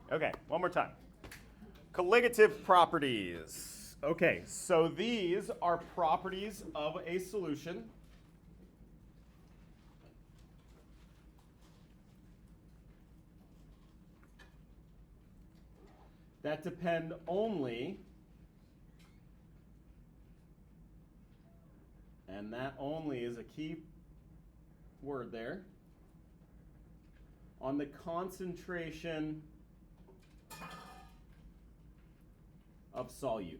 Okay, one more time. Colligative properties. Okay, so these are properties of a solution that depend only, and that only is a key word there, on the concentration of solute.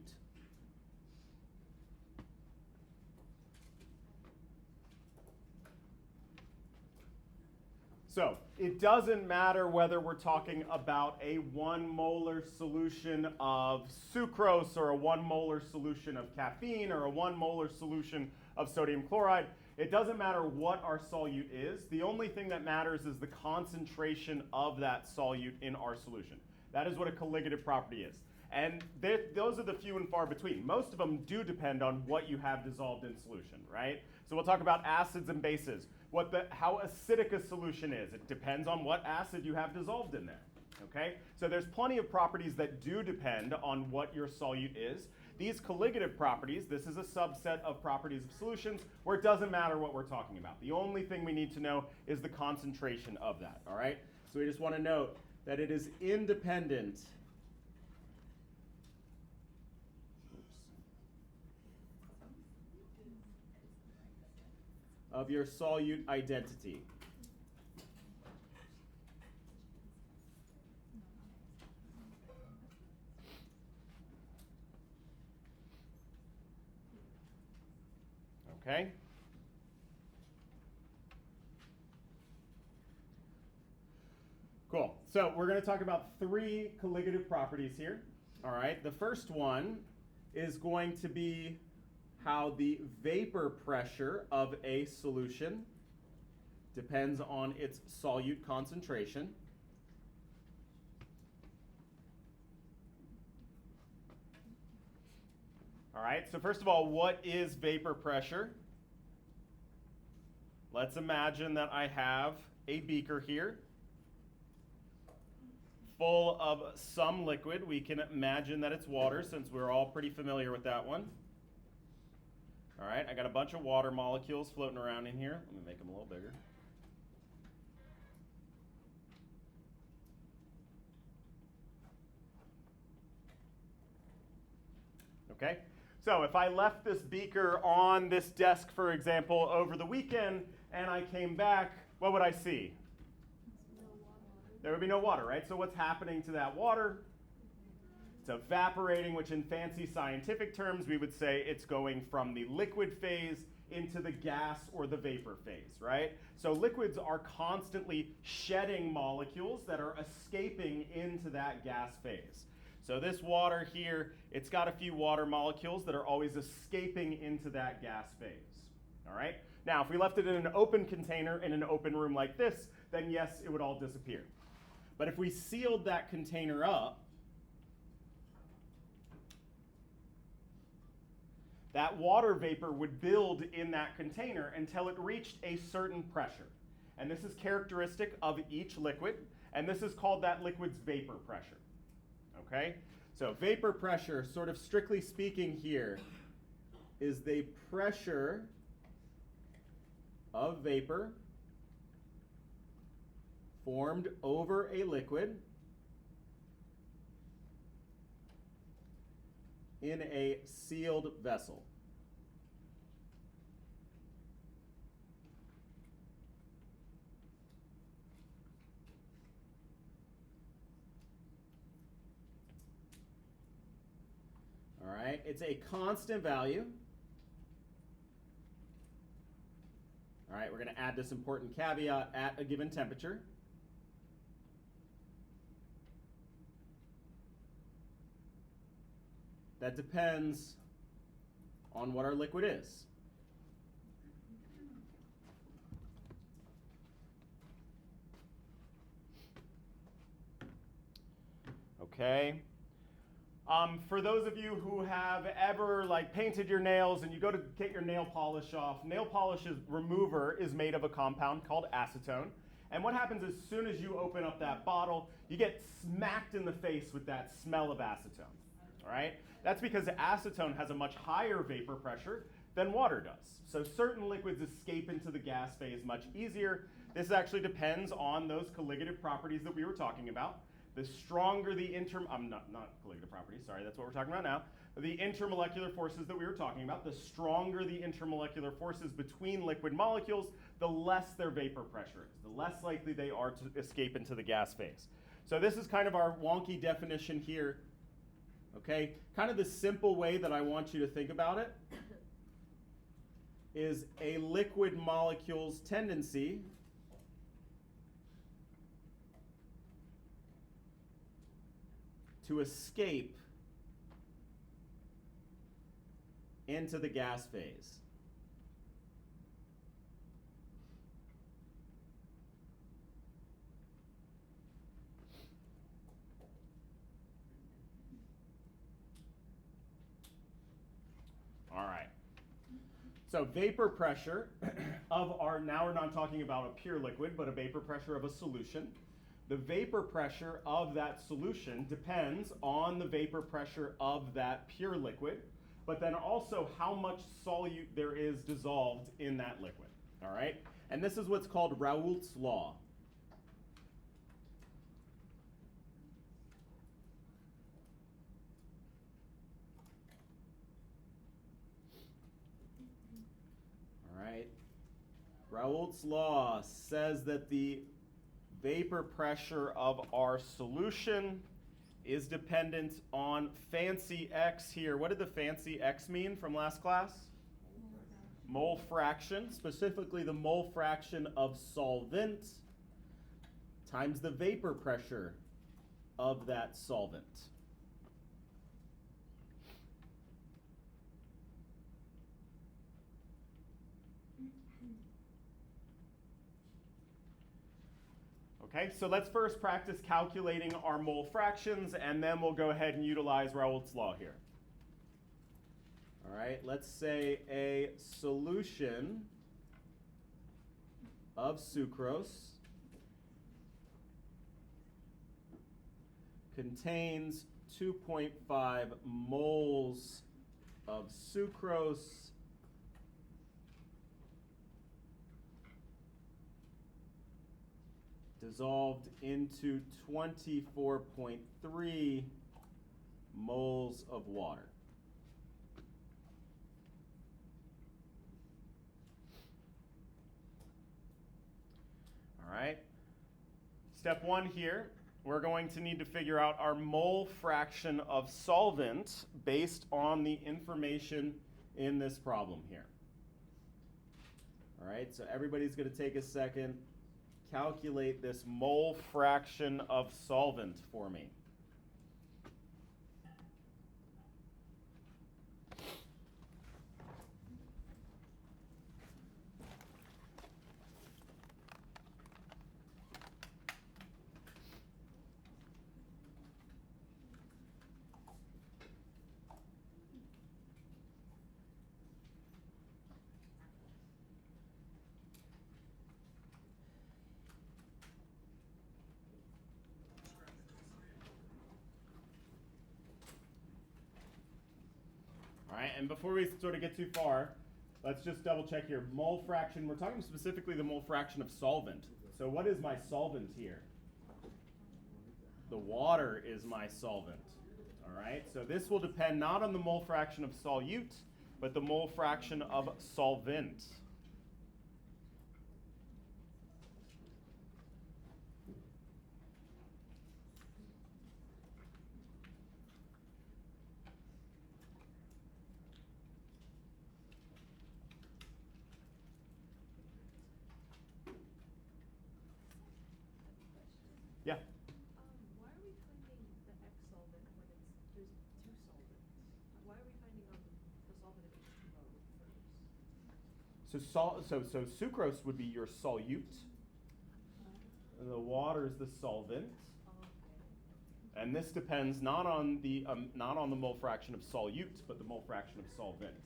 So it doesn't matter whether we're talking about a 1 molar solution of sucrose or a 1 molar solution of caffeine or a 1 molar solution of sodium chloride. It doesn't matter what our solute is. The only thing that matters is the concentration of that solute in our solution. That is what a colligative property is. And those are the few and far between. Most of them do depend on what you have dissolved in solution, right? So we'll talk about acids and bases. How acidic a solution is. It depends on what acid you have dissolved in there, okay? So there's plenty of properties that do depend on what your solute is. These colligative properties, this is a subset of properties of solutions where it doesn't matter what we're talking about. The only thing we need to know is the concentration of that, all right? So we just want to note that it is independent of your solute identity. Okay? Cool. So we're going to talk about 3 colligative properties here. All right. The first one is going to be how the vapor pressure of a solution depends on its solute concentration. All right, so first of all, what is vapor pressure? Let's imagine that I have a beaker here full of some liquid. We can imagine that it's water since we're all pretty familiar with that one. All right, I got a bunch of water molecules floating around in here. Let me make them a little bigger. Okay, so if I left this beaker on this desk, for example, over the weekend, and I came back, what would I see? There would be no water, right? So what's happening to that water? It's evaporating, which in fancy scientific terms, we would say it's going from the liquid phase into the gas or the vapor phase, right? So liquids are constantly shedding molecules that are escaping into that gas phase. So this water here, it's got a few water molecules that are always escaping into that gas phase, all right? Now, if we left it in an open container in an open room like this, then yes, it would all disappear. But if we sealed that container up, that water vapor would build in that container until it reached a certain pressure. And this is characteristic of each liquid, and this is called that liquid's vapor pressure. Okay? So vapor pressure, sort of strictly speaking here, is the pressure of vapor formed over a liquid in a sealed vessel. All right, it's a constant value. All right, we're going to add this important caveat at a given temperature. That depends on what our liquid is. Okay. For those of you who have ever painted your nails and you go to get your nail polish off, nail polish remover is made of a compound called acetone. And what happens as soon as you open up that bottle, you get smacked in the face with that smell of acetone, all right? That's because acetone has a much higher vapor pressure than water does. So certain liquids escape into the gas phase much easier. This actually depends on those colligative properties that we were talking about. The stronger the not colligative properties, sorry, that's what we're talking about now. The intermolecular forces that we were talking about, the stronger the intermolecular forces between liquid molecules, the less their vapor pressure is, the less likely they are to escape into the gas phase. So this is kind of our wonky definition here, okay? Kind of the simple way that I want you to think about it is a liquid molecule's tendency to escape into the gas phase. All right. So vapor pressure of our, now we're not talking about a pure liquid, but a vapor pressure of a solution. The vapor pressure of that solution depends on the vapor pressure of that pure liquid, but then also how much solute there is dissolved in that liquid, all right? And this is what's called Raoult's law. All right, Raoult's law says that the vapor pressure of our solution is dependent on fancy X here. What did the fancy X mean from last class? Mole fraction, specifically the mole fraction of solvent times the vapor pressure of that solvent. Okay, so let's first practice calculating our mole fractions, and then we'll go ahead and utilize Raoult's law here. All right, let's say a solution of sucrose contains 2.5 moles of sucrose dissolved into 24.3 moles of water. All right. Step one here, we're going to need to figure out our mole fraction of solvent based on the information in this problem here. All right, so everybody's going to take a second. Calculate this mole fraction of solvent for me. All right, and before we sort of get too far, let's just double check here. Mole fraction, we're talking specifically the mole fraction of solvent. So what is my solvent here? The water is my solvent. All right, so this will depend not on the mole fraction of solute, but the mole fraction of solvent. Yeah. Why are we finding the X solvent when there's two solvents? Why are we finding the solvent of H2O first? So sucrose would be your solute. And the water is the solvent. Oh, okay. And this depends not on the mole fraction of solute, but the mole fraction of solvent.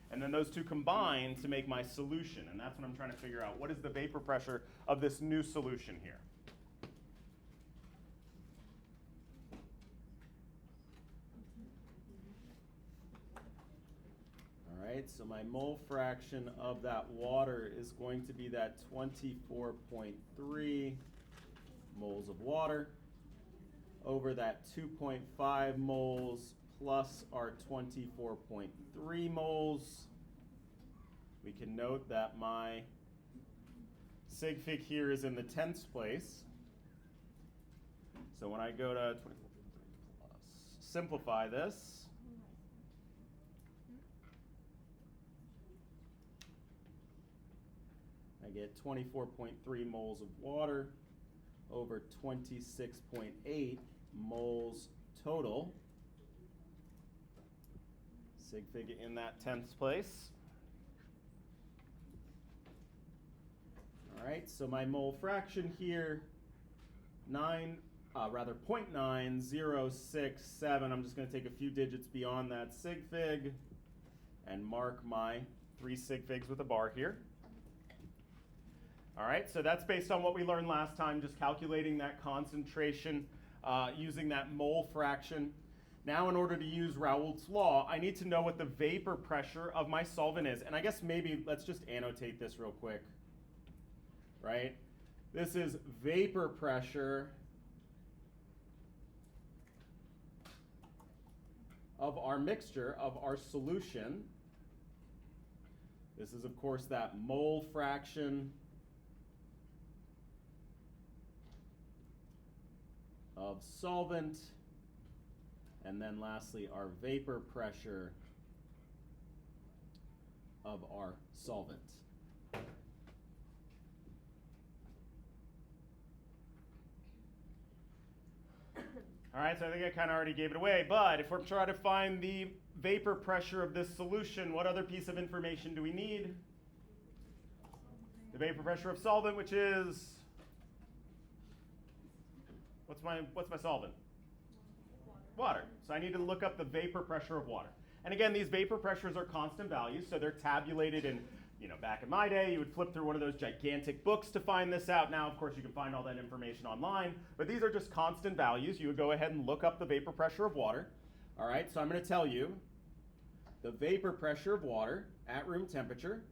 And then those two combine to make my solution. And that's what I'm trying to figure out. What is the vapor pressure of this new solution here? All right, so my mole fraction of that water is going to be that 24.3 moles of water over that 2.5 moles plus our 24.3 moles. We can note that my sig fig here is in the tenths place. So when I go to 24.3 plus, simplify this, I get 24.3 moles of water over 26.8 moles total. Sig fig in that tenths place. All right, so my mole fraction here, 0.9067. I'm just going to take a few digits beyond that sig fig and mark my 3 sig figs with a bar here. All right, so that's based on what we learned last time, just calculating that concentration using that mole fraction. Now, in order to use Raoult's law, I need to know what the vapor pressure of my solvent is. And I guess maybe let's just annotate this real quick, right? This is vapor pressure of our mixture, of our solution. This is, of course, that mole fraction of solvent, and then lastly our vapor pressure of our solvent. All right, so I think I kind of already gave it away, but if we're trying to find the vapor pressure of this solution, what other piece of information do we need? The vapor pressure of solvent, which is, what's my solvent? Water. So I need to look up the vapor pressure of water. And again, these vapor pressures are constant values, so they're tabulated in, back in my day, you would flip through one of those gigantic books to find this out. Now, of course, you can find all that information online, but these are just constant values. You would go ahead and look up the vapor pressure of water. All right, so I'm going to tell you the vapor pressure of water at room temperature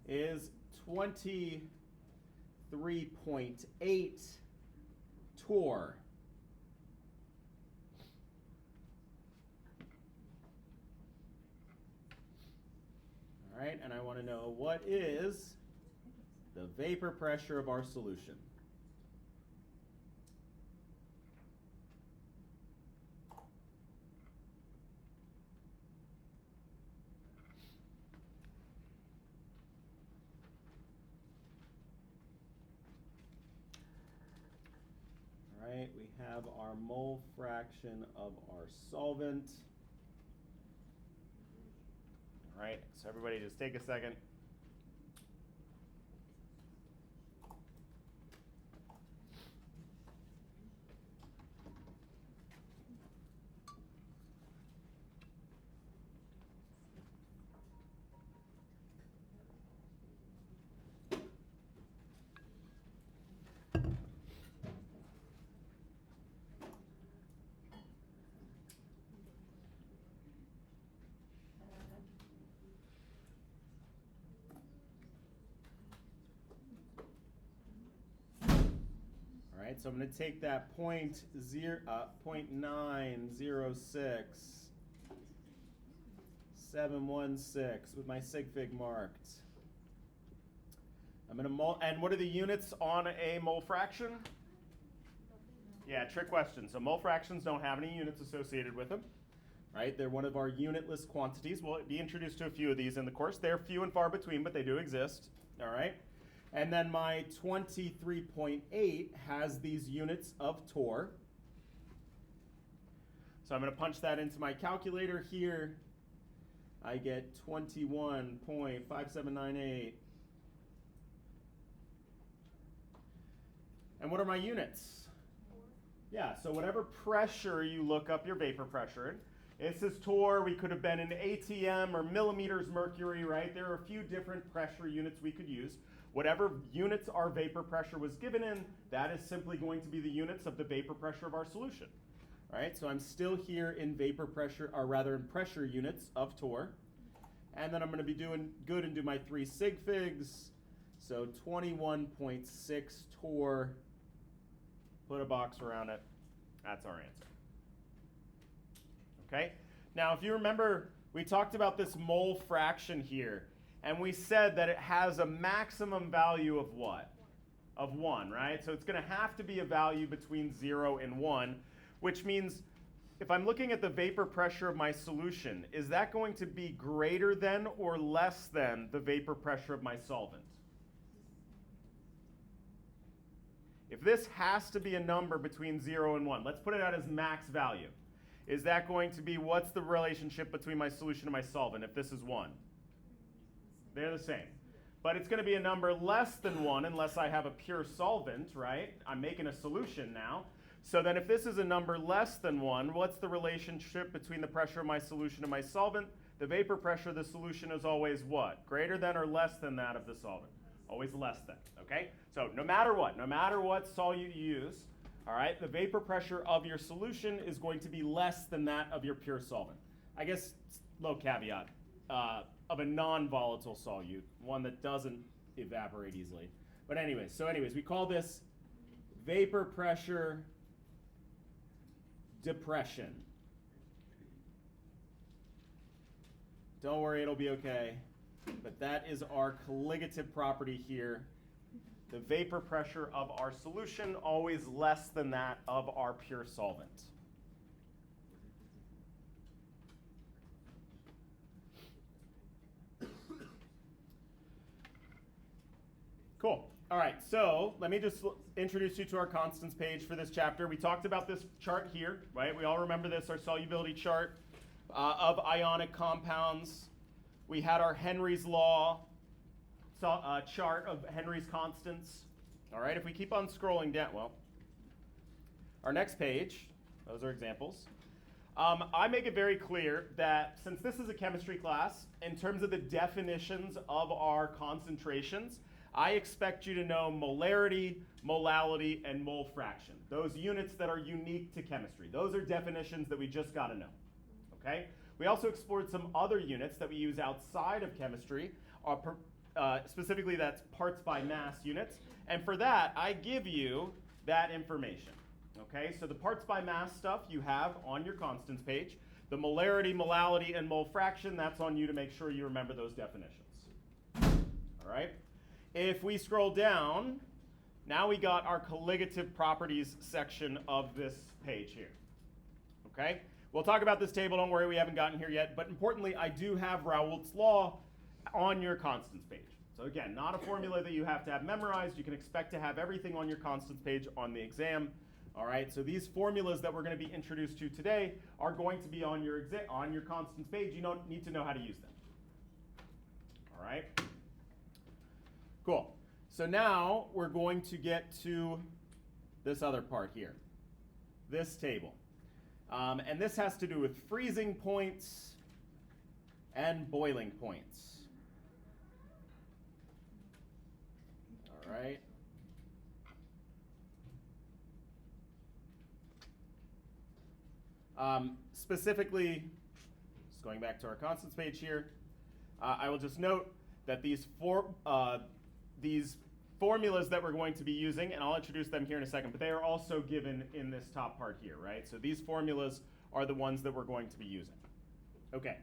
is 23.8 torr. All right, and I want to know what is the vapor pressure of our solution. Right, we have our mole fraction of our solvent. All right, so everybody just take a second. Right, so I'm going to take that 0.906,716 with my sig fig marked. I'm going to and what are the units on a mole fraction? Yeah, trick question. So mole fractions don't have any units associated with them. Right, they're one of our unitless quantities. We'll be introduced to a few of these in the course. They're few and far between, but they do exist. All right. And then my 23.8 has these units of torr. So I'm going to punch that into my calculator here. I get 21.5798 And what are my units? Yeah, so whatever pressure you look up your vapor pressure in. This is torr. We could have been in ATM or millimeters mercury, right? There are a few different pressure units we could use. Whatever units our vapor pressure was given in, that is simply going to be the units of the vapor pressure of our solution. All right, so I'm still here in vapor pressure, or rather in pressure units of torr. And then I'm going to be doing good and do my 3 sig figs. So 21.6 torr. Put a box around it. That's our answer. Okay? Now, if you remember, we talked about this mole fraction here, and we said that it has a maximum value of what? Of 1, right? So it's going to have to be a value between 0 and 1, which means if I'm looking at the vapor pressure of my solution, is that going to be greater than or less than the vapor pressure of my solvent? If this has to be a number between 0 and 1, let's put it out as max value. Is that going to be, what's the relationship between my solution and my solvent if this is 1? They're the same. But it's going to be a number less than 1 unless I have a pure solvent, right? I'm making a solution now. So then if this is a number less than 1, what's the relationship between the pressure of my solution and my solvent? The vapor pressure of the solution is always what? Greater than or less than that of the solvent? Always less than, okay? So no matter what solute you use, all right, the vapor pressure of your solution is going to be less than that of your pure solvent. I guess, low caveat, of a non-volatile solute, one that doesn't evaporate easily. But anyways, we call this vapor pressure depression. Don't worry, it'll be okay. But that is our colligative property here. The vapor pressure of our solution always less than that of our pure solvent. Cool. All right, so let me just introduce you to our constants page for this chapter. We talked about this chart here, right? We all remember this, our solubility chart of ionic compounds. We had our Henry's law chart of Henry's constants. All right, if we keep on scrolling down, well, our next page, those are examples. I make it very clear that since this is a chemistry class, in terms of the definitions of our concentrations, I expect you to know molarity, molality, and mole fraction. Those units that are unique to chemistry. Those are definitions that we just got to know, okay? We also explored some other units that we use outside of chemistry, specifically that's parts by mass units. And for that, I give you that information, okay? So the parts by mass stuff you have on your constants page. The molarity, molality, and mole fraction, that's on you to make sure you remember those definitions. All right? If we scroll down, now we got our colligative properties section of this page here, okay? We'll talk about this table, don't worry, we haven't gotten here yet, but importantly, I do have Raoult's law on your constants page. So again, not a formula that you have to have memorized, you can expect to have everything on your constants page on the exam, all right? So these formulas that we're gonna be introduced to today are going to be on your constants page, you don't need to know how to use them, all right? Cool. So now we're going to get to this other part here, this table. And this has to do with freezing points and boiling points. All right. Specifically, just going back to our constants page here, I will just note that these formulas that we're going to be using, and I'll introduce them here in a second, but they are also given in this top part here, right? So these formulas are the ones that we're going to be using. Okay.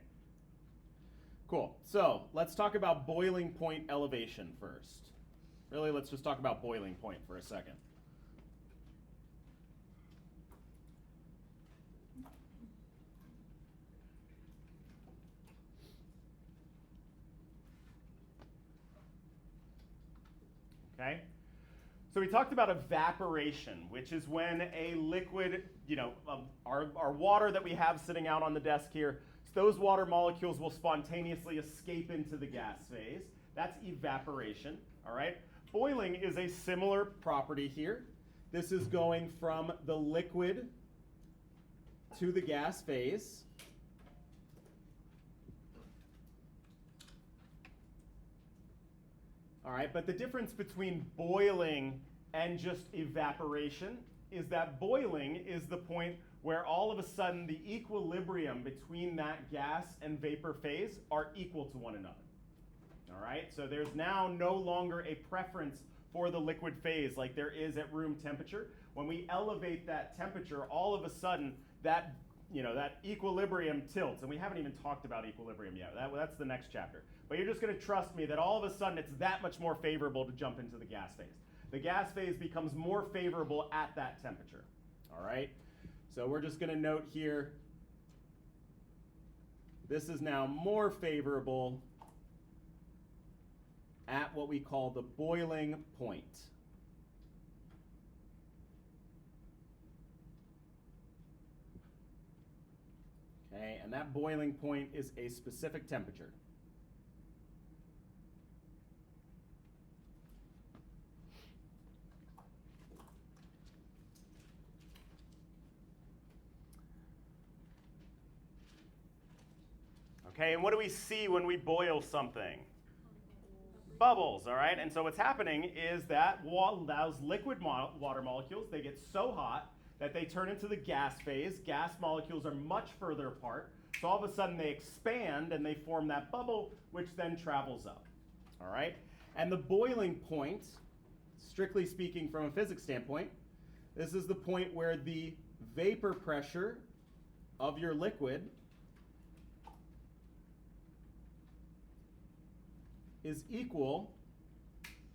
Cool. So let's talk about boiling point elevation first. Really, let's just talk about boiling point for a second. Okay? So we talked about evaporation, which is when a liquid, our water that we have sitting out on the desk here, so those water molecules will spontaneously escape into the gas phase. That's evaporation, all right? Boiling is a similar property here. This is going from the liquid to the gas phase. All right, but the difference between boiling and just evaporation is that boiling is the point where all of a sudden the equilibrium between that gas and vapor phase are equal to one another. All right, so there's now no longer a preference for the liquid phase like there is at room temperature. When we elevate that temperature, all of a sudden that equilibrium tilts, and we haven't even talked about equilibrium yet. That's the next chapter. But you're just going to trust me that all of a sudden it's that much more favorable to jump into the gas phase. The gas phase becomes more favorable at that temperature. All right? So we're just going to note here, this is now more favorable at what we call the boiling point. Okay, and that boiling point is a specific temperature. Okay, and what do we see when we boil something? Bubbles, all right? And so what's happening is that those liquid water molecules, they get so hot that they turn into the gas phase. Gas molecules are much further apart. So all of a sudden they expand and they form that bubble, which then travels up, all right? And the boiling point, strictly speaking from a physics standpoint, this is the point where the vapor pressure of your liquid is equal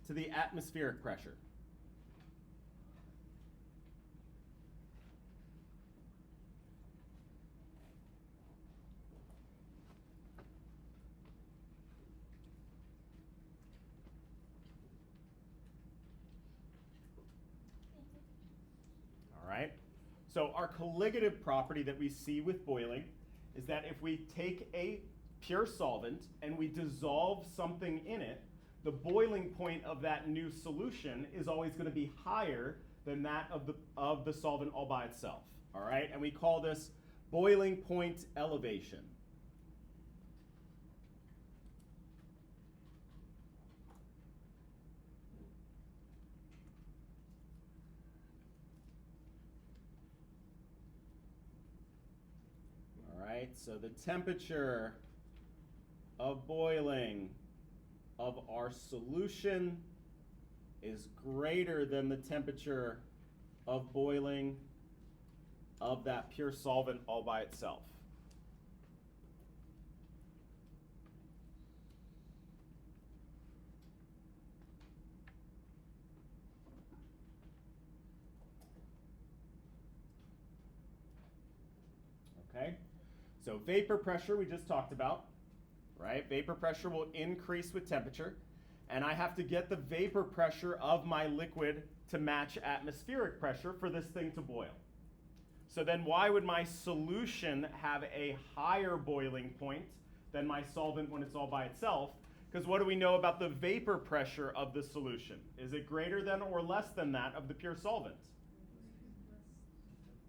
to the atmospheric pressure. All right. So our colligative property that we see with boiling is that if we take a pure solvent and we dissolve something in it, the boiling point of that new solution is always going to be higher than that of the solvent all by itself. All right, and we call this boiling point elevation. All right, so the temperature of boiling of our solution is greater than the temperature of boiling of that pure solvent all by itself. Okay, so vapor pressure we just talked about. Right? Vapor pressure will increase with temperature, and I have to get the vapor pressure of my liquid to match atmospheric pressure for this thing to boil. So then why would my solution have a higher boiling point than my solvent when it's all by itself? Because what do we know about the vapor pressure of the solution? Is it greater than or less than that of the pure solvent?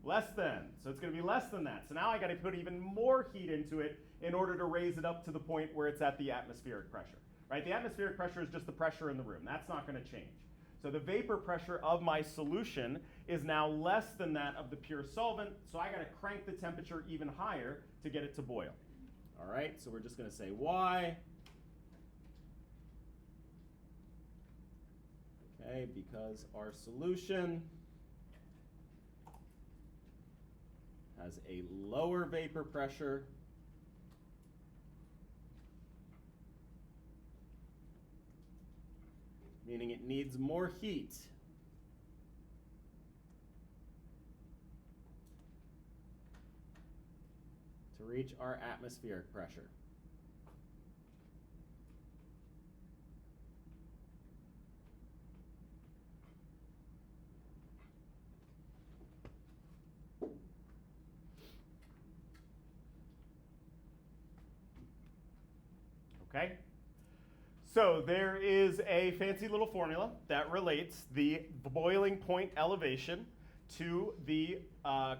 Less than. So it's going to be less than that. So now I got to put even more heat into it in order to raise it up to the point where it's at the atmospheric pressure. Right? The atmospheric pressure is just the pressure in the room. That's not going to change. So the vapor pressure of my solution is now less than that of the pure solvent. So I got to crank the temperature even higher to get it to boil. All right? So we're just going to say why. Okay, because our solution has a lower vapor pressure meaning it needs more heat to reach our atmospheric pressure. Okay? So there is a fancy little formula that relates the boiling point elevation to the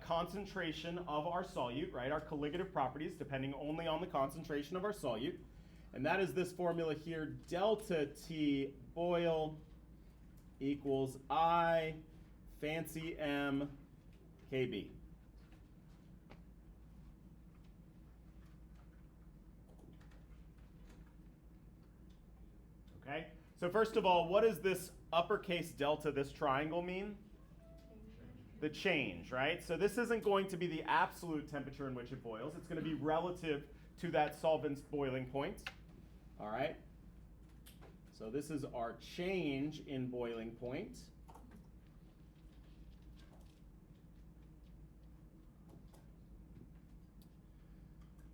concentration of our solute, right? Our colligative properties, depending only on the concentration of our solute. And that is this formula here, delta T boil equals I fancy M KB. Okay, so first of all, what does this uppercase delta, this triangle mean? The change, right? So this isn't going to be the absolute temperature in which it boils. It's going to be relative to that solvent's boiling point. All right? So this is our change in boiling point.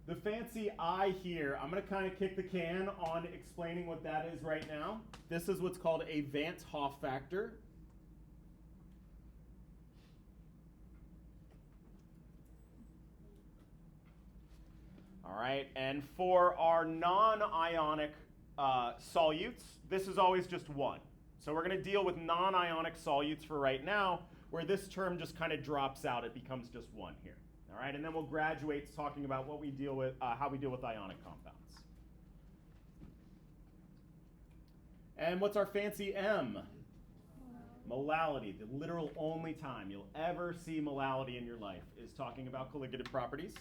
The fancy I here, I'm going to kind of kick the can on explaining what that is right now. This is what's called a Van't Hoff factor. All right, and for our non-ionic solutes, this is always just 1. So we're going to deal with non-ionic solutes for right now, where this term just kind of drops out. It becomes just 1 here. All right, and then we'll graduate to talking about what we deal with, how we deal with ionic compounds. And what's our fancy M? Molality. The literal only time you'll ever see molality in your life is talking about colligative properties.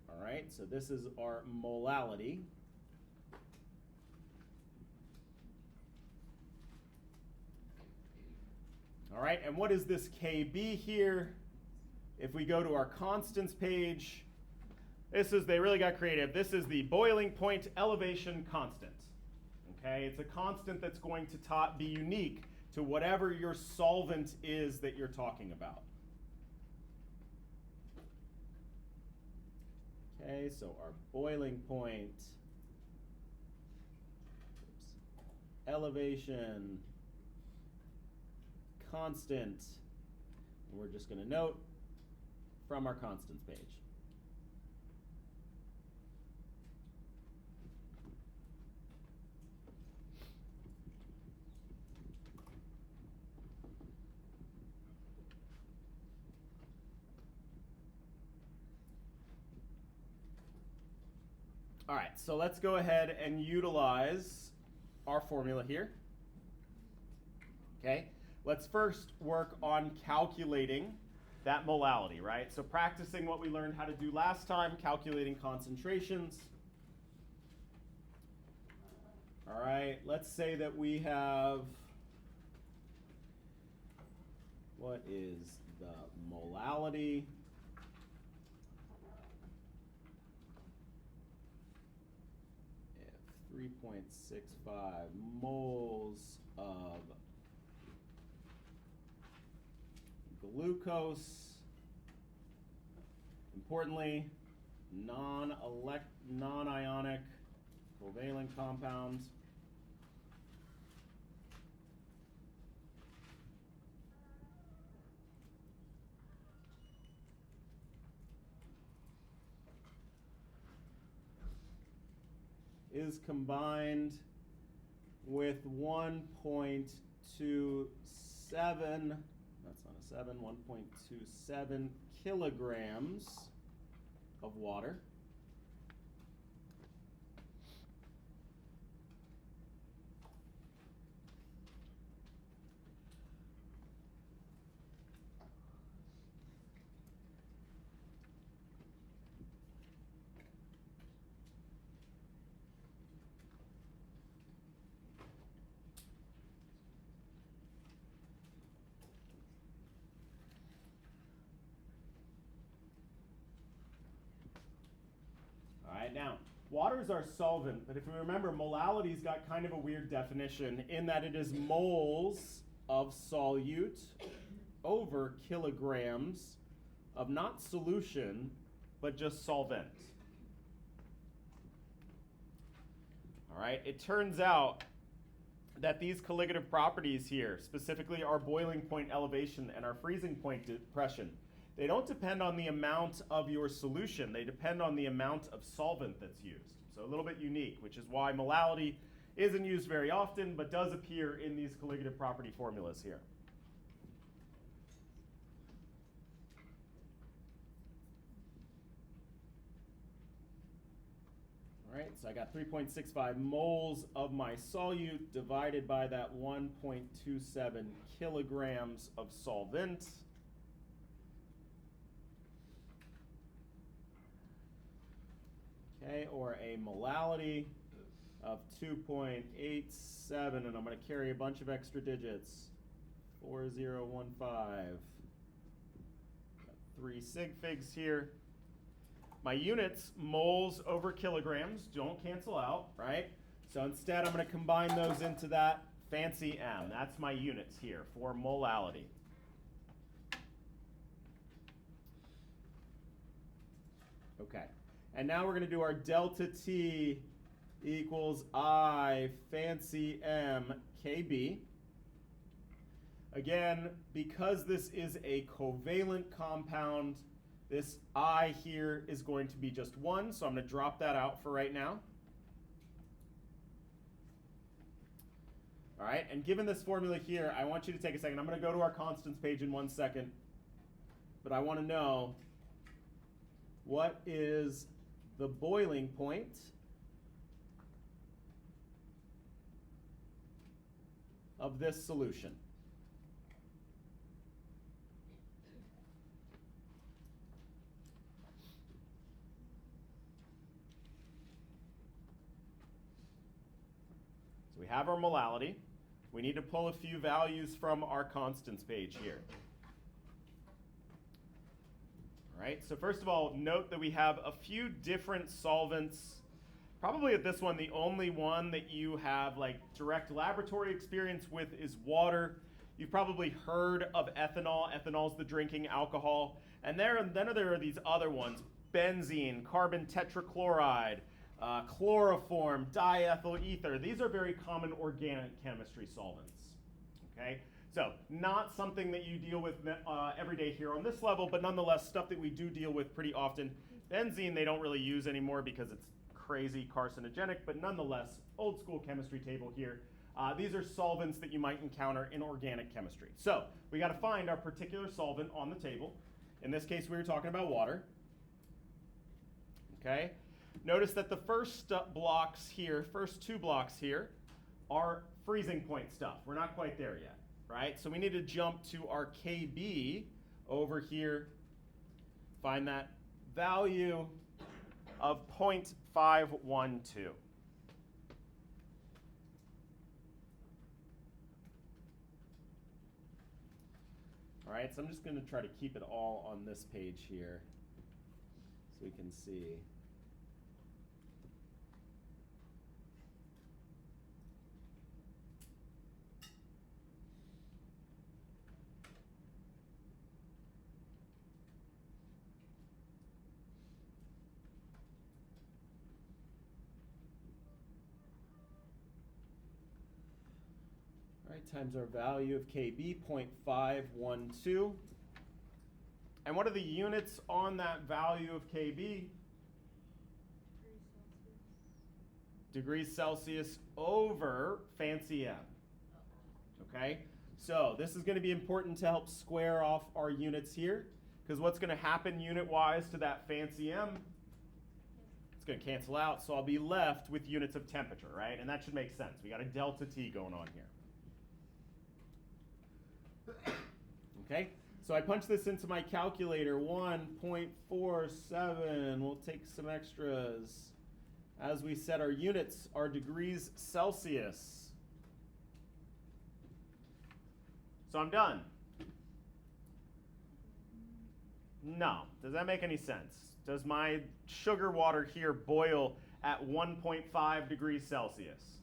All right, so this is our molality. All right, and what is this KB here? If we go to our constants page, they really got creative. This is the boiling point elevation constant. Okay, it's a constant that's going to be unique to whatever your solvent is that you're talking about. Okay, so our boiling point, elevation, constant, and we're just going to note from our constants page. All right, so let's go ahead and utilize our formula here. Okay, let's first work on calculating that molality, right? So practicing what we learned how to do last time, calculating concentrations. All right, let's say that we have, what is the molality? If 3.65 moles of glucose, importantly, non-ionic covalent compound. Is combined with 1.27, that's not a 7, 1.27 kilograms of water. Now, water is our solvent, but if we remember, molality's got kind of a weird definition in that it is moles of solute over kilograms of not solution, but just solvent. All right, it turns out that these colligative properties here, specifically our boiling point elevation and our freezing point depression, they don't depend on the amount of your solution. They depend on the amount of solvent that's used. So a little bit unique, which is why molality Isn't used very often, but does appear in these colligative property formulas here. All right, so I got 3.65 moles of my solute divided by that 1.27 kilograms of solvent. Okay, or a molality of 2.87, and I'm going to carry a bunch of extra digits. 4015. Got 3 sig figs here. My units, moles over kilograms, don't cancel out, right? So instead, I'm going to combine those into that fancy M. That's my units here for molality. Okay, and now we're going to do our delta T equals I fancy M KB. Again, because this is a covalent compound, this I here is going to be just 1, so I'm going to drop that out for right now. All right, and given this formula here, I want you to take a second. I'm going to go to our constants page in 1 second, but I want to know what is the boiling point of this solution. So we have our molality. We need to pull a few values from our constants page here. All right, so first of all, note that we have a few different solvents. Probably at this one, the only one that you have like direct laboratory experience with is water. You've probably heard of ethanol. Ethanol is the drinking alcohol. And then there are these other ones, benzene, carbon tetrachloride, chloroform, diethyl ether. These are very common organic chemistry solvents. Okay, so not something that you deal with every day here on this level, but nonetheless stuff that we do deal with pretty often. Benzene they don't really use anymore because it's crazy carcinogenic, but nonetheless, old school chemistry table here. These are solvents that you might encounter in organic chemistry. So we got to find our particular solvent on the table. In this case, we were talking about water. Okay. Notice that the first blocks here, first 2 blocks here, are freezing point stuff. We're not quite there yet, right? So we need to jump to our KB over here, find that value of 0.512. All right, so I'm just going to try to keep it all on this page here so we can see. Times our value of KB, 0.512. And what are the units on that value of KB? Degrees Celsius over fancy M. Okay, so this is going to be important to help square off our units here, because what's going to happen unit-wise to that fancy M? It's going to cancel out, so I'll be left with units of temperature, right? And that should make sense. We got a delta T going on here. Okay, so I punch this into my calculator, 1.47. We'll take some extras. As we said, our units are degrees Celsius. So I'm done. No. Does that make any sense? Does my sugar water here boil at 1.5 degrees Celsius?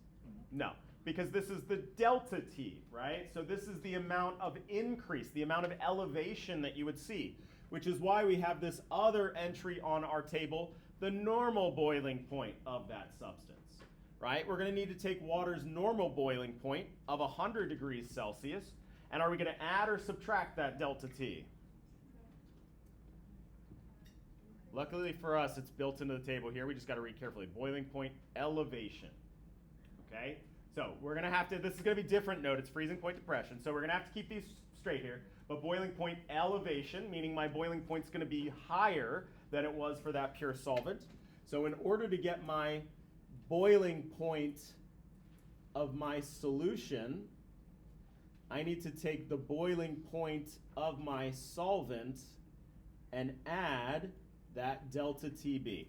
No. Because this is the delta T, right? So this is the amount of increase, the amount of elevation that you would see, which is why we have this other entry on our table, the normal boiling point of that substance, right? We're going to need to take water's normal boiling point of 100 degrees Celsius, and are we going to add or subtract that delta T? Luckily for us, it's built into the table here. We just got to read carefully. Boiling point elevation. Okay? So we're going to have to, this is going to be different note. It's freezing point depression. So we're going to have to keep these straight here. But boiling point elevation, meaning my boiling point's going to be higher than it was for that pure solvent. So in order to get my boiling point of my solution, I need to take the boiling point of my solvent and add that delta TB.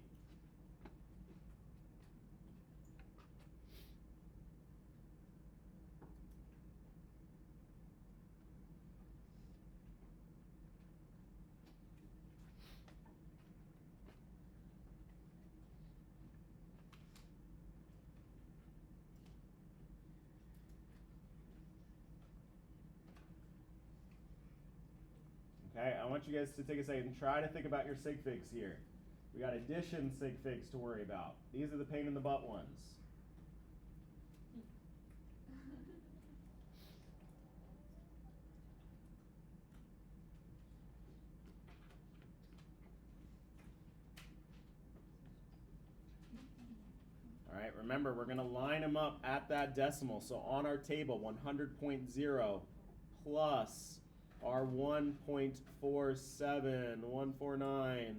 Okay, I want you guys to take a second and try to think about your sig figs here. We got addition sig figs to worry about. These are the pain in the butt ones. All right, remember, we're going to line them up at that decimal. So on our table, 100.0 plus our 1.47149.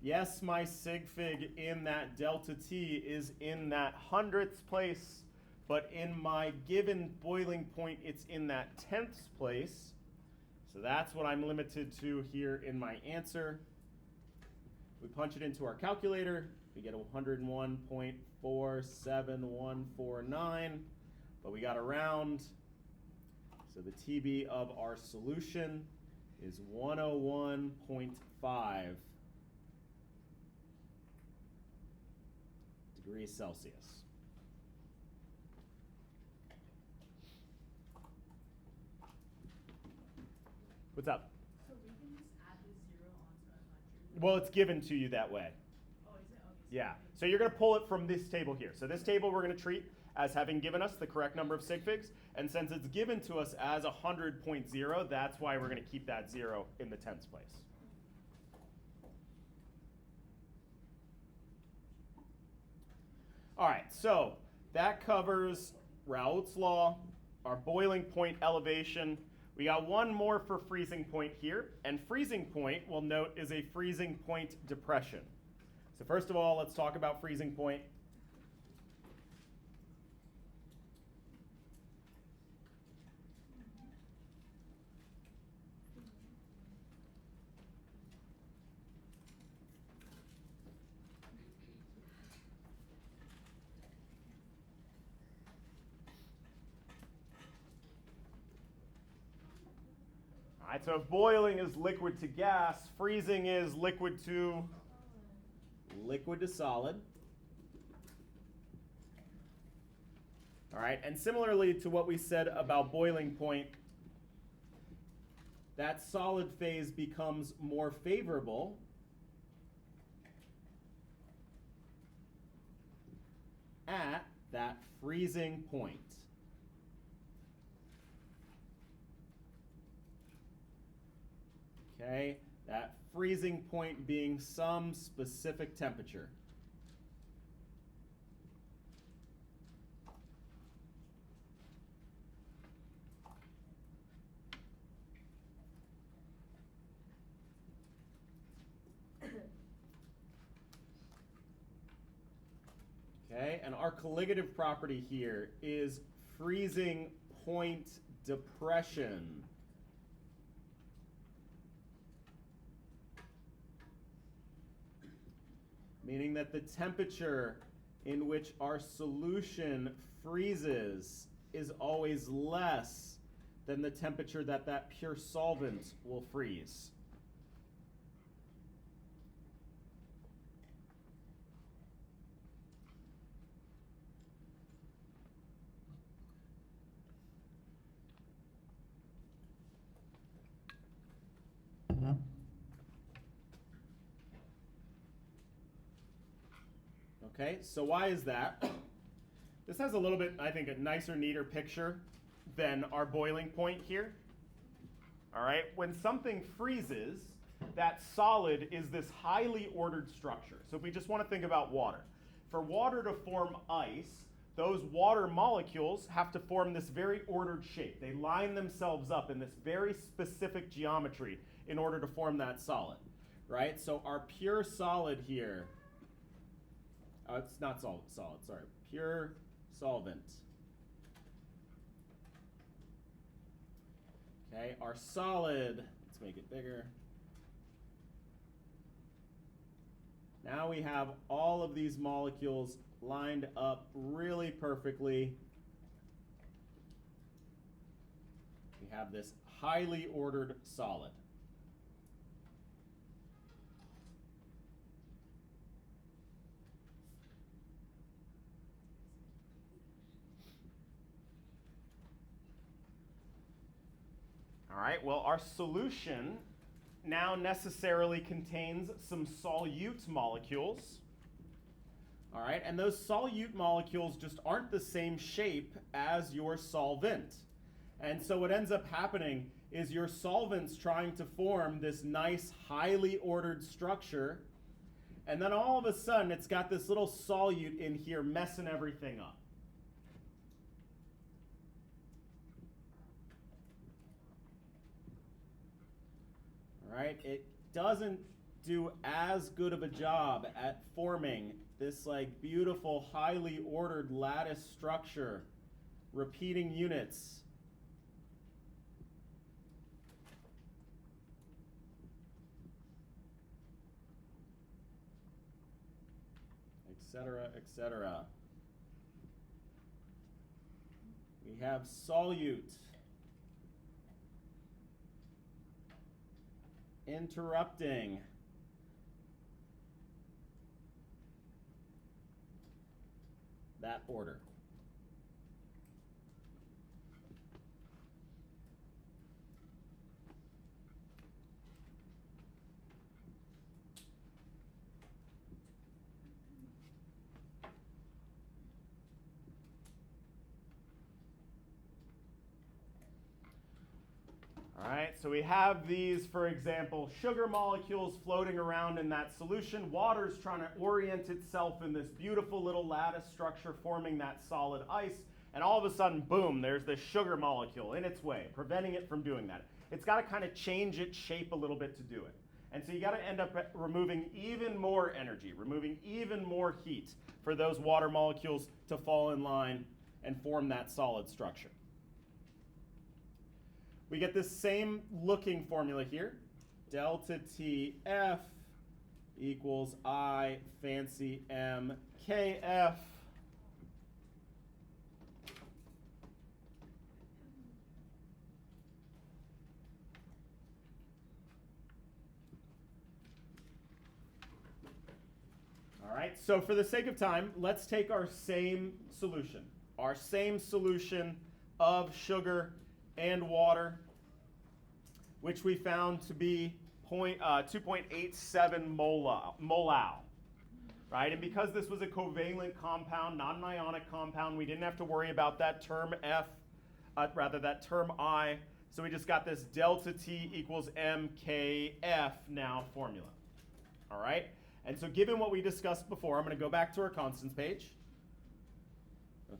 Yes, my sig fig in that delta T is in that hundredths place, but in my given boiling point, it's in that tenths place. So that's what I'm limited to here in my answer. We punch it into our calculator. We get 101.47149, but we got a round. So the TB of our solution is 101.5 degrees Celsius. What's up? So we can just add the 0 onto 100? Well, it's given to you that way. Oh, is it? Okay. Yeah. So you're going to pull it from this table here. So this table we're going to treat as having given us the correct number of sig figs. And since it's given to us as 100.0, that's why we're going to keep that 0 in the tenths place. All right, so that covers Raoult's law, our boiling point elevation. We got one more for freezing point here. And freezing point, we'll note, is a freezing point depression. So first of all, let's talk about freezing point. All right, so if boiling is liquid to gas, freezing is liquid to solid. All right, and similarly to what we said about boiling point, that solid phase becomes more favorable at that freezing point. Okay, that freezing point being some specific temperature. Okay, and our colligative property here is freezing point depression. Meaning that the temperature in which our solution freezes is always less than the temperature that that pure solvent will freeze. Okay, so why is that? This has a little bit, I think, a nicer, neater picture than our boiling point here. All right, when something freezes, that solid is this highly ordered structure. So if we just want to think about water, For water to form ice, those water molecules have to form this very ordered shape. They line themselves up in this very specific geometry in order to form that solid, right? So our pure solid here, it's not solid, sorry, pure solvent. Okay, our solid, let's make it bigger. Now we have all of these molecules lined up really perfectly. We have this highly ordered solid. All right, well, our solution now necessarily contains some solute molecules. All right, and those solute molecules just aren't the same shape as your solvent. And so what ends up happening is your solvent's trying to form this nice, highly ordered structure, and then all of a sudden it's got this little solute in here messing everything up. All right, it doesn't do as good of a job at forming this like beautiful, highly ordered lattice structure, repeating units. Etc., etc. We have solute interrupting that order. All right, so we have these, for example, sugar molecules floating around in that solution. Water's trying to orient itself in this beautiful little lattice structure forming that solid ice. And all of a sudden, boom, there's this sugar molecule in its way, preventing it from doing that. It's got to kind of change its shape a little bit to do it. And so you got to end up removing even more energy, removing even more heat for those water molecules to fall in line and form that solid structure. We get this same looking formula here. Delta TF equals I fancy M KF. All right, so for the sake of time, let's take our same solution of sugar and water, which we found to be 2.87 molal, right? And because this was a covalent compound, not an ionic compound, we didn't have to worry about that term F, that term I. So we just got this delta T equals MKF now formula, all right? And so given what we discussed before, I'm going to go back to our constants page.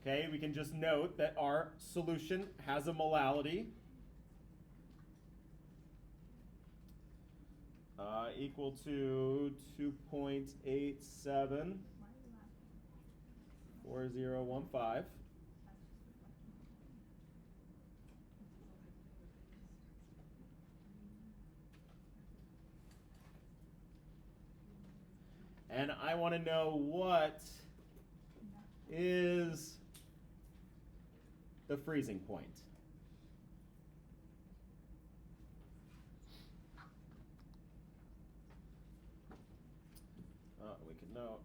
Okay, we can just note that our solution has a molality equal to 2.874015. And I want to know what is the freezing point. We can note.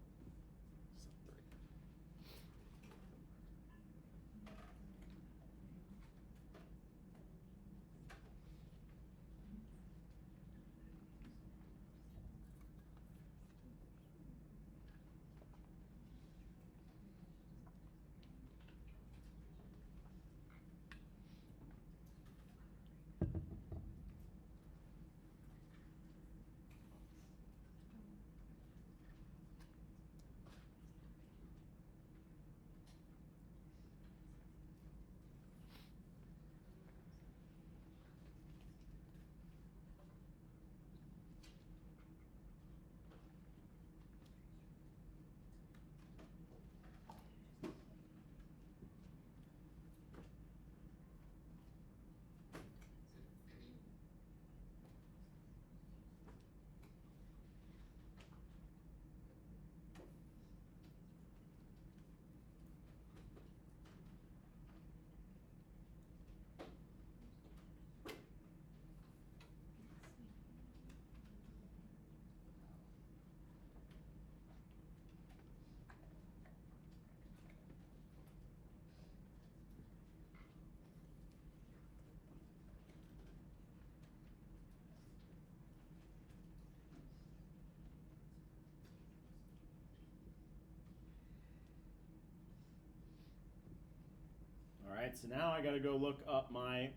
right, so now I got to go look up my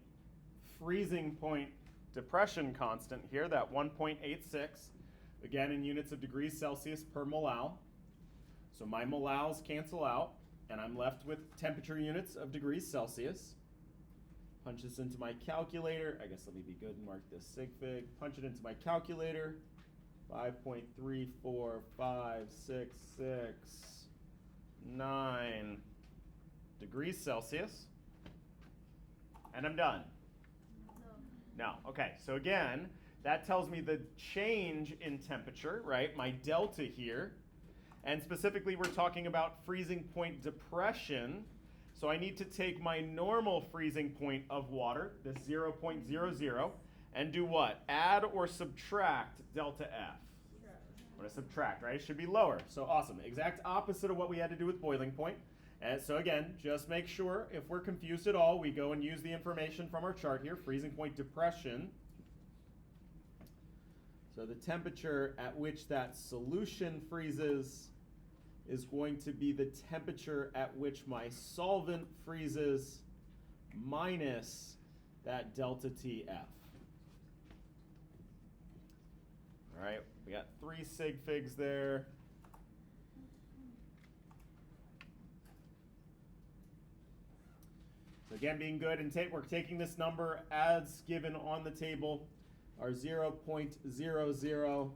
freezing point depression constant here, that 1.86, again in units of degrees Celsius per molal. So my molals cancel out, and I'm left with temperature units of degrees Celsius. Punch this into my calculator. I guess let me be good and mark this sig fig. Punch it into my calculator. 5.34566 degrees Celsius. And I'm done. No. Okay, so again, that tells me the change in temperature, right? My delta here. And specifically, we're talking about freezing point depression. So I need to take my normal freezing point of water, this 0.00, and do what? Add or subtract delta F? I'm going to subtract, right? It should be lower. So awesome. Exact opposite of what we had to do with boiling point. And so again, just make sure if we're confused at all, we go and use the information from our chart here, freezing point depression. So the temperature at which that solution freezes is going to be the temperature at which my solvent freezes minus that delta TF. All right, we got 3 sig figs there. So again, being good, and we're taking this number as given on the table, our 0.00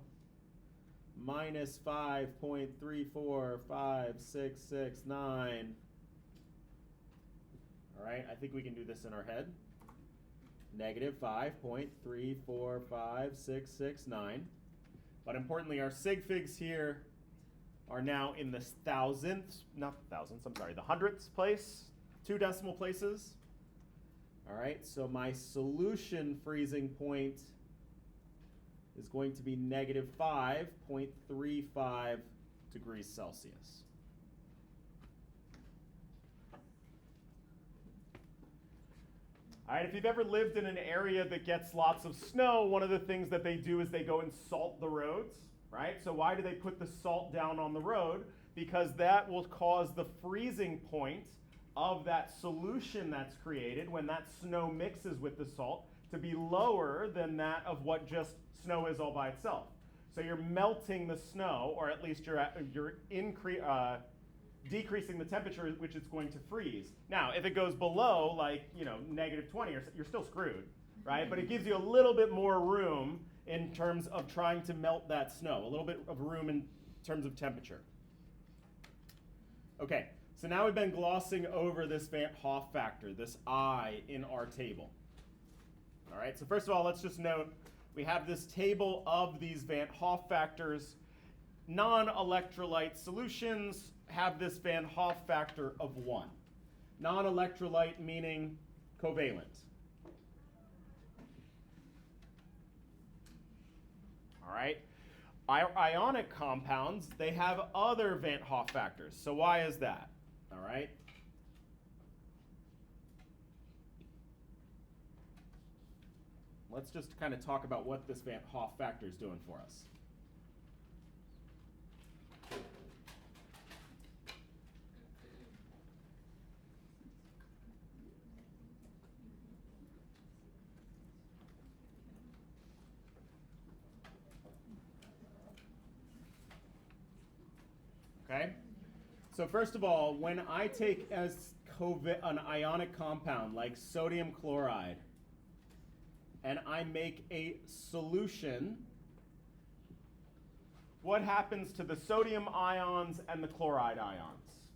minus 5.345669. All right, I think we can do this in our head. Negative 5.345669. But importantly, our sig figs here are now in the the hundredths place, 2 decimal places. All right, so my solution freezing point is going to be negative 5.35 degrees Celsius. All right, if you've ever lived in an area that gets lots of snow, one of the things that they do is they go and salt the roads, right? So why do they put the salt down on the road? Because that will cause the freezing point of that solution that's created when that snow mixes with the salt to be lower than that of what just snow is all by itself. So you're melting the snow, or at least you're decreasing the temperature at which it's going to freeze. Now, if it goes below, like, negative 20, you're still screwed, right? But it gives you a little bit more room in terms of trying to melt that snow, a little bit of room in terms of temperature. Okay, so now we've been glossing over this Van Hoff factor, this I in our table. All right, so first of all, let's just note we have this table of these Van Hoff factors. Non-electrolyte solutions have this Van Hoff factor of 1. Non-electrolyte meaning covalent. All right, ionic compounds, they have other Van Hoff factors. So why is that? All right. Let's just kind of talk about what this Van Hoff factor is doing for us. Okay? So first of all, when I take as an ionic compound like sodium chloride, and I make a solution, what happens to the sodium ions and the chloride ions?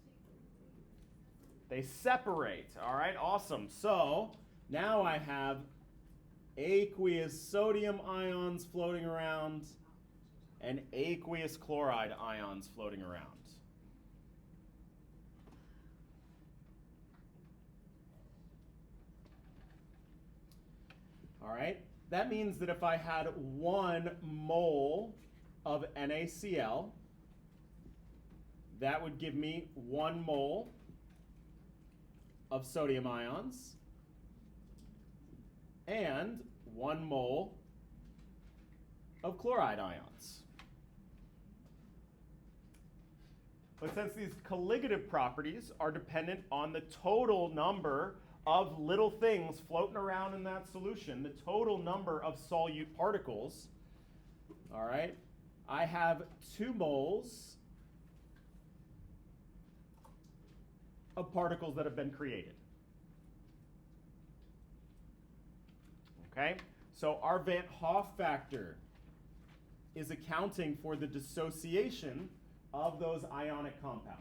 They separate, all right, awesome. So now I have aqueous sodium ions floating around and aqueous chloride ions floating around. All right, that means that if I had 1 mole of NaCl, that would give me 1 mole of sodium ions and 1 mole of chloride ions. But since these colligative properties are dependent on the total number of little things floating around in that solution, the total number of solute particles, all right, I have 2 moles of particles that have been created. Okay, so our Van't Hoff factor is accounting for the dissociation of those ionic compounds.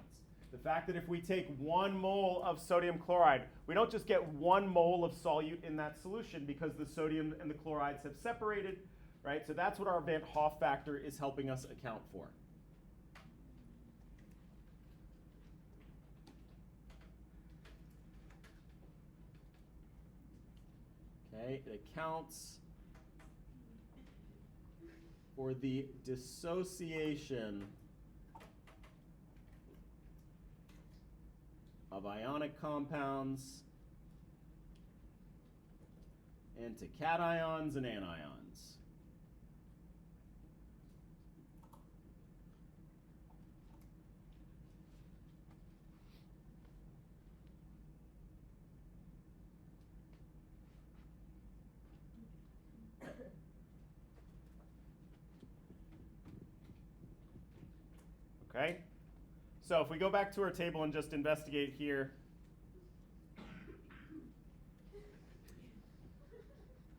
The fact that if we take 1 mole of sodium chloride, we don't just get 1 mole of solute in that solution because the sodium and the chlorides have separated, right? So that's what our Van't Hoff factor is helping us account for. Okay, it accounts for the dissociation of ionic compounds into cations and anions. Okay, so if we go back to our table and just investigate here,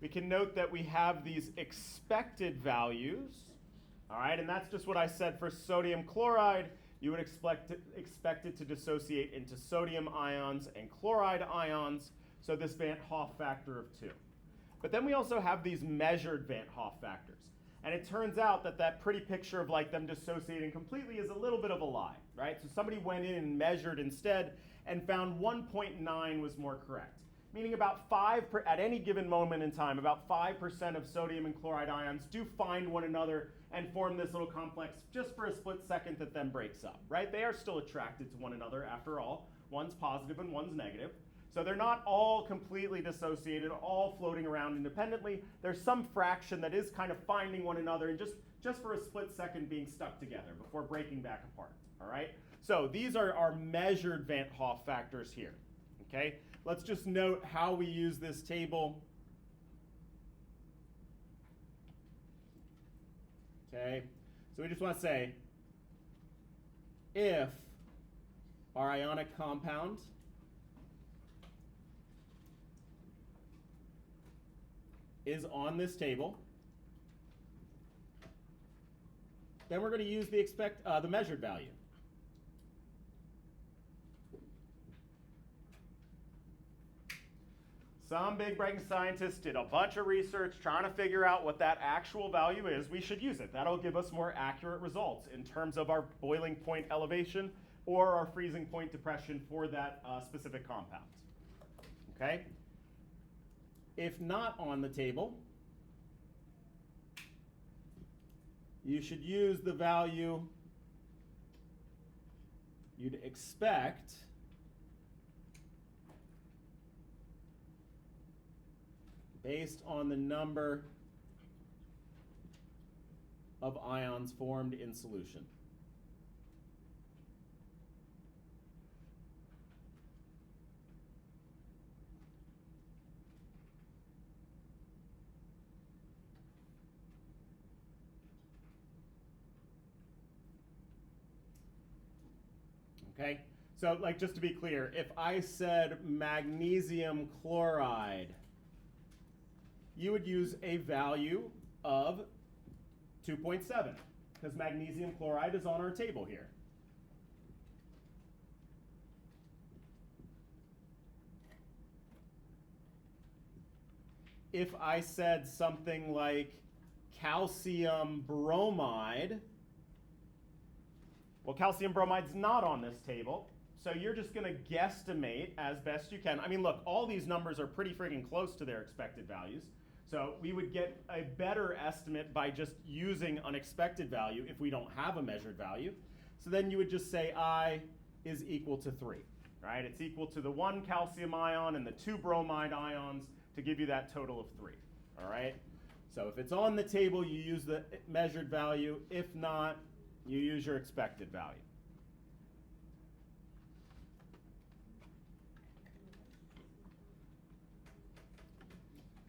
we can note that we have these expected values, all right, and that's just what I said for sodium chloride. You would expect it to dissociate into sodium ions and chloride ions, so this Van't Hoff factor of 2. But then we also have these measured Van't Hoff factors. And it turns out that that pretty picture of like them dissociating completely is a little bit of a lie, right? So somebody went in and measured instead and found 1.9 was more correct. Meaning about at any given moment in time, about 5% of sodium and chloride ions do find one another and form this little complex just for a split second that then breaks up, right? They are still attracted to one another after all. One's positive and one's negative. So they're not all completely dissociated, all floating around independently. There's some fraction that is kind of finding one another and just for a split second being stuck together before breaking back apart, all right? So these are our measured Van't Hoff factors here, okay? Let's just note how we use this table. Okay, so we just want to say, if our ionic compound is on this table, then we're going to use the measured value. Some big brain scientists did a bunch of research trying to figure out what that actual value is. We should use it. That'll give us more accurate results in terms of our boiling point elevation or our freezing point depression for that specific compound. Okay? If not on the table, you should use the value you'd expect based on the number of ions formed in solution. Okay, so like just to be clear, if I said magnesium chloride, you would use a value of 2.7 because magnesium chloride is on our table here. If I said something like calcium bromide, well, calcium bromide's not on this table, so you're just going to guesstimate as best you can. I mean, look, all these numbers are pretty freaking close to their expected values, so we would get a better estimate by just using an expected value if we don't have a measured value. So then you would just say I is equal to 3, right? It's equal to the 1 calcium ion and the 2 bromide ions to give you that total of 3, all right? So if it's on the table, you use the measured value. If not, you use your expected value.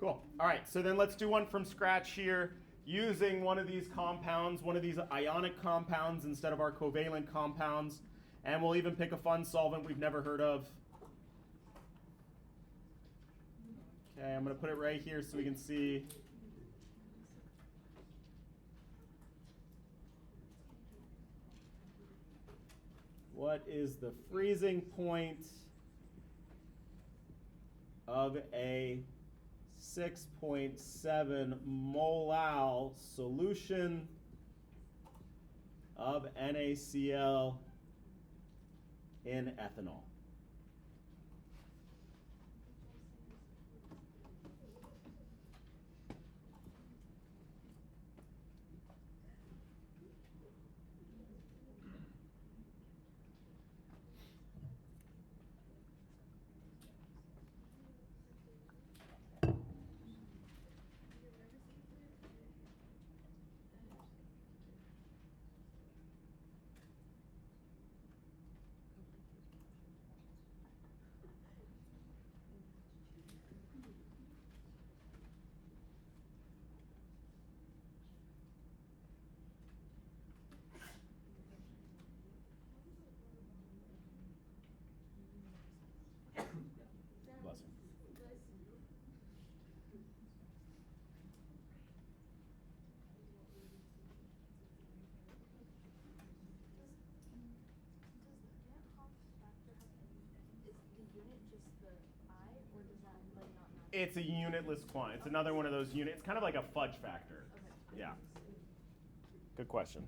Cool. All right, so then let's do one from scratch here using one of these compounds, one of these ionic compounds instead of our covalent compounds. And we'll even pick a fun solvent we've never heard of. Okay, I'm going to put it right here so we can see. What is the freezing point of a 6.7 molal solution of NaCl in ethanol? Bless you. It's a unitless quantity. It's another one of those units. It's kind of like a fudge factor. Okay. Yeah. Good question.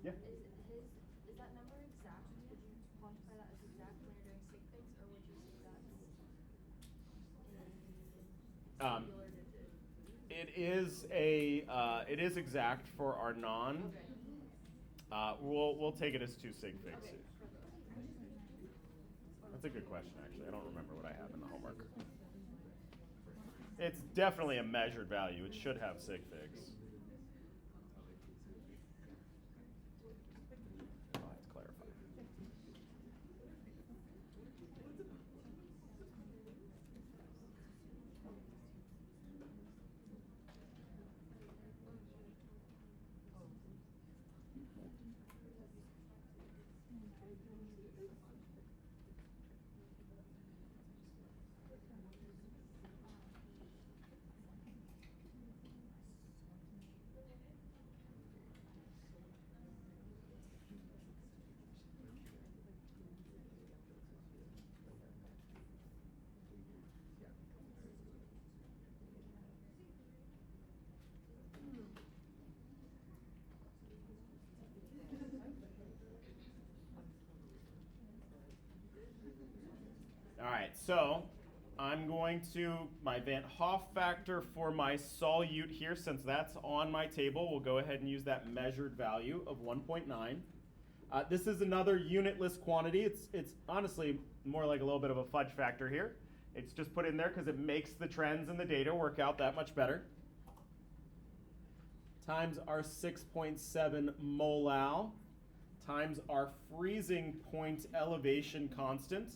Yeah. Is that number exact? Would you quantify that as exact when you're doing sig figs, or would you say that's in singular digit? It is exact for our non. Okay. We'll take it as 2 sig figs. Okay. That's a good question, actually. I don't remember what I have in the homework. It's definitely a measured value. It should have sig figs. I'll have to clarify. All right, so I'm going to, my Van Hoff factor for my solute here, since that's on my table, we'll go ahead and use that measured value of 1.9. This is another unitless quantity. It's honestly more like a little bit of a fudge factor here. It's just put in there because it makes the trends and the data work out that much better. Times our 6.7 molal times our freezing point elevation constant.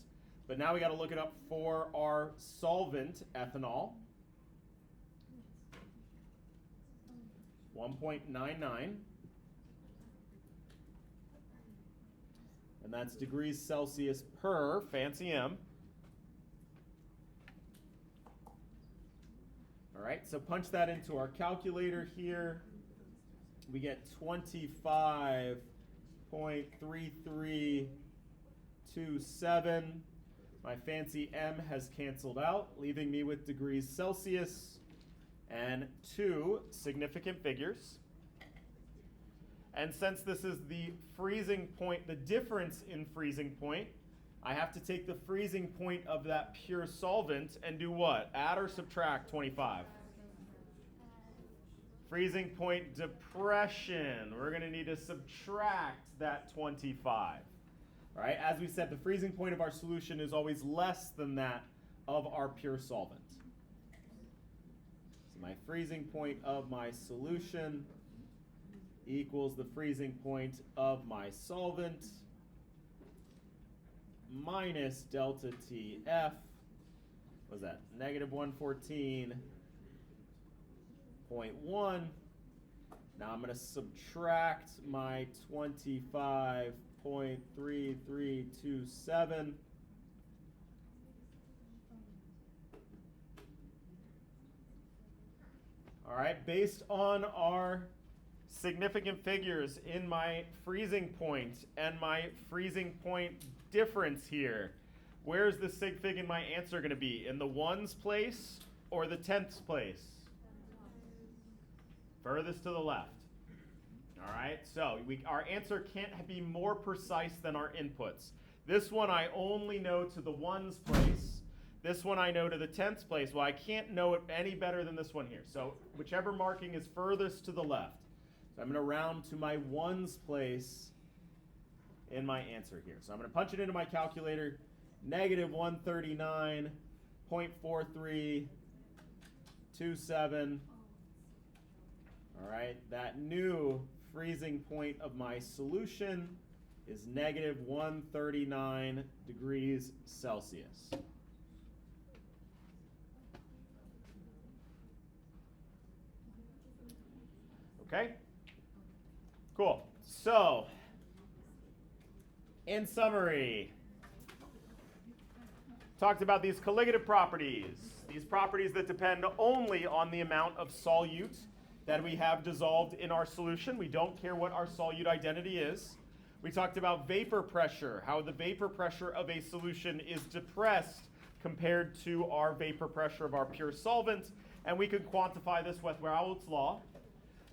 But now we got to look it up for our solvent, ethanol. 1.99. And that's degrees Celsius per fancy M. All right, so punch that into our calculator here. We get 25.3327. My fancy M has canceled out, leaving me with degrees Celsius and 2 significant figures. And since this is the freezing point, the difference in freezing point, I have to take the freezing point of that pure solvent and do what? Add or subtract 25? Freezing point depression. We're going to need to subtract that 25. All right, as we said, the freezing point of our solution is always less than that of our pure solvent. So my freezing point of my solution equals the freezing point of my solvent minus delta TF. What was that? Negative 114.1. Now I'm going to subtract my 25.3327. All right, based on our significant figures in my freezing point and my freezing point difference here, where's the sig fig in my answer going to be? In the ones place or the tenths place? Furthest to the left. All right, so our answer can't be more precise than our inputs. This one I only know to the ones place. This one I know to the tenths place. Well, I can't know it any better than this one here. So whichever marking is furthest to the left. So I'm going to round to my ones place in my answer here. So I'm going to punch it into my calculator. Negative 139.4327. All right, that new freezing point of my solution is negative 139 degrees Celsius. Okay? Cool. So, in summary, talked about these colligative properties, these properties that depend only on the amount of solute that we have dissolved in our solution. We don't care what our solute identity is. We talked about vapor pressure, how the vapor pressure of a solution is depressed compared to our vapor pressure of our pure solvent, and we could quantify this with Raoult's law.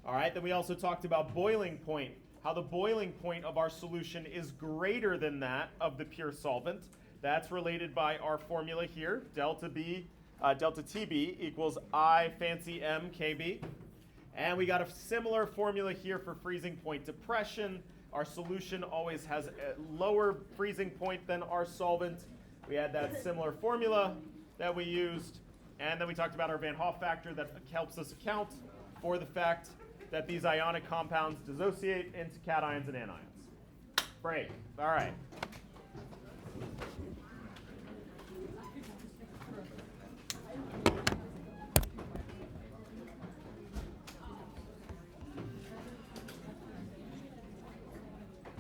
All right, then we also talked about boiling point, how the boiling point of our solution is greater than that of the pure solvent. That's related by our formula here, delta TB equals I fancy M KB. And we got a similar formula here for freezing point depression. Our solution always has a lower freezing point than our solvent. We had that similar formula that we used. And then we talked about our Van Hoff factor that helps us account for the fact that these ionic compounds dissociate into cations and anions. Break. All right.